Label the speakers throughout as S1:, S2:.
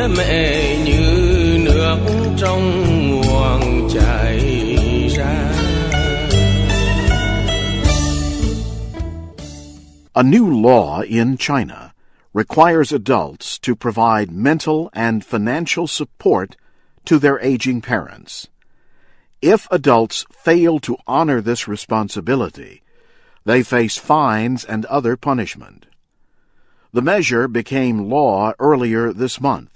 S1: nghĩa mẹ như nước trong nguồn chảy ra.
S2: A new law in China requires adults to provide mental and financial support to their aging parents. If adults fail to honor this responsibility, they face fines and other punishment. The measure became law earlier this month.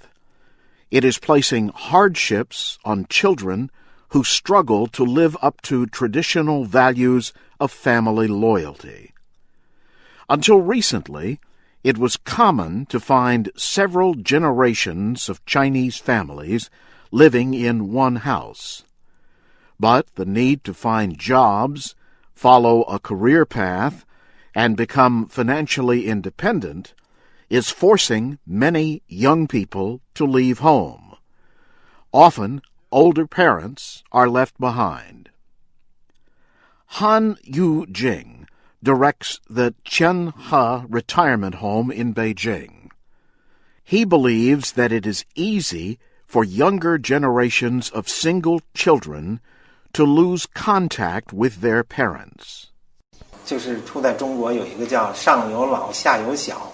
S2: It is placing hardships on children who struggle to live up to traditional values of family loyalty. Until recently, it was common to find several generations of Chinese families living in one house. But the need to find jobs, follow a career path, and become financially independent is forcing many young people to leave home. Often, older parents are left behind. Han Yu-jing directs the Qianhe Retirement Home in Beijing. He believes that it is easy for younger generations of single children to lose contact with their parents.
S3: 就是处在中国有一个叫上有老下有小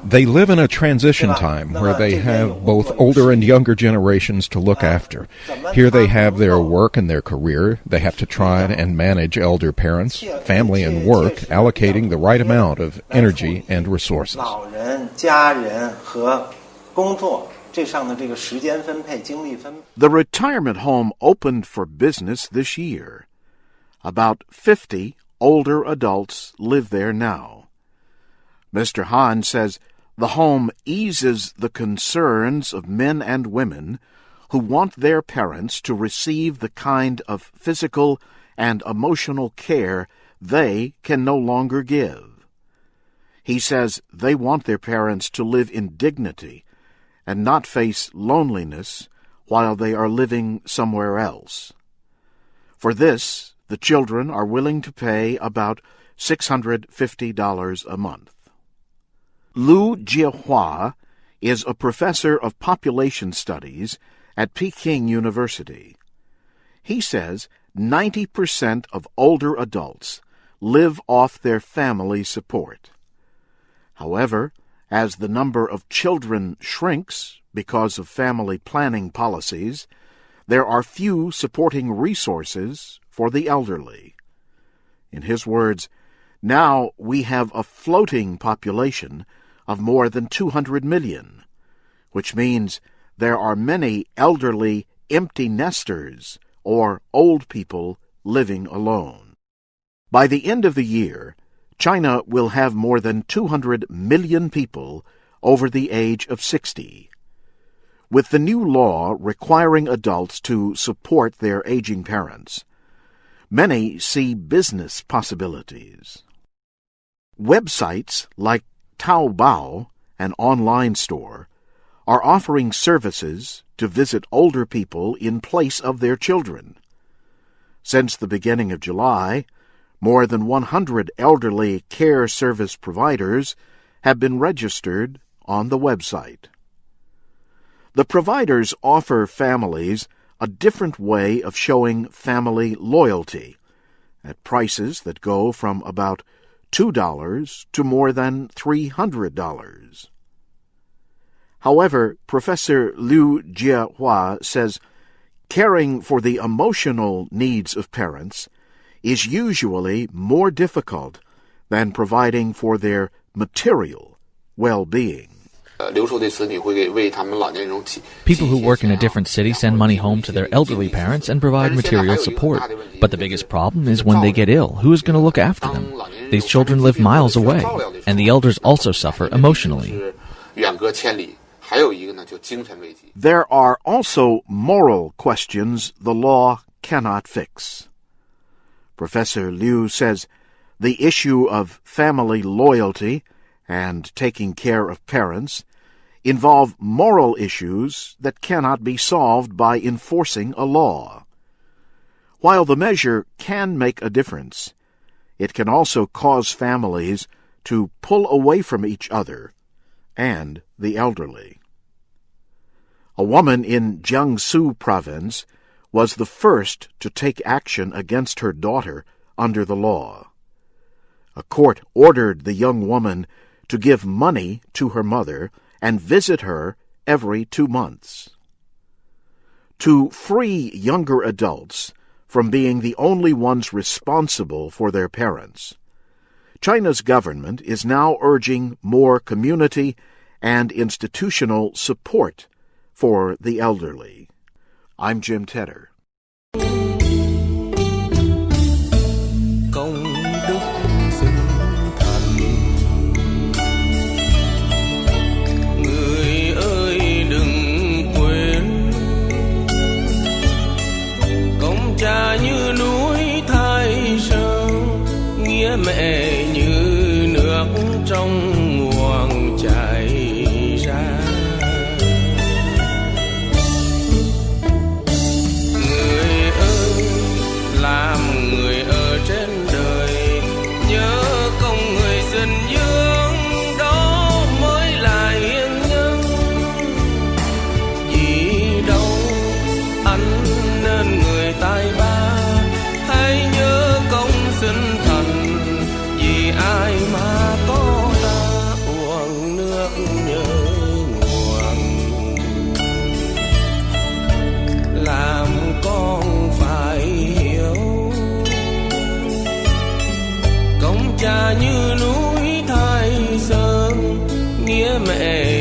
S4: They live in a transition time where they have both older and younger generations to look after. Here they have their work and their career. They have to try and manage elder parents, family and work, allocating the right amount of energy and resources.
S2: The retirement home opened for business this year. About 50 older adults live there now. Mr. Han says the home eases the concerns of men and women who want their parents to receive the kind of physical and emotional care they can no longer give. He says they want their parents to live in dignity and not face loneliness while they are living somewhere else. For this, the children are willing to pay about $650 a month. Lu Jiehua is a professor of population studies at Peking University. He says 90% of older adults live off their family support. However, as the number of children shrinks because of family planning policies, there are few supporting resources for the elderly. In his words, now we have a floating population of more than 200 million, which means there are many elderly empty nesters or old people living alone. By the end of the year, China will have more than 200 million people over the age of 60. With the new law requiring adults to support their aging parents, many see business possibilities. Websites like Taobao, an online store, are offering services to visit older people in place of their children. Since the beginning of July, more than 100 elderly care service providers have been registered on the website. The providers offer families a different way of showing family loyalty at prices that go from about $2 to more than $300. However, Professor Lu Jiehua says caring for the emotional needs of parents is usually more difficult than providing for their material well-being.
S5: People who work in a different city send money home to their elderly parents and provide material support. But the biggest problem is when they get ill, who is going to look after them? These children live miles away, and the elders also suffer emotionally.
S2: There are also moral questions the law cannot fix. Professor Liu says the issue of family loyalty and taking care of parents involve moral issues that cannot be solved by enforcing a law. While the measure can make a difference, it can also cause families to pull away from each other and the elderly. A woman in Jiangsu province was the first to take action against her daughter under the law. A court ordered the young woman to give money to her mother and visit her every 2 months. To free younger adults from being the only ones responsible for their parents, China's government is now urging more community and institutional support for the elderly. I'm Jim Tedder.
S1: Công đức sinh thành, người ơi đừng quên, công cha như núi Thái Sơn, nghĩa mẹ như nước trong nguồn chảy ra. Người ơi làm người ở trên đời, nhớ công người sinh dưỡng, đó mới là hiền nhân. Vì đâu anh nên người tài ba, hãy nhớ công sinh thành, vì ai mà có ta uống nước nhớ nguồn. Làm con phải hiểu, công cha như núi Thái Sơn, nghĩa mẹ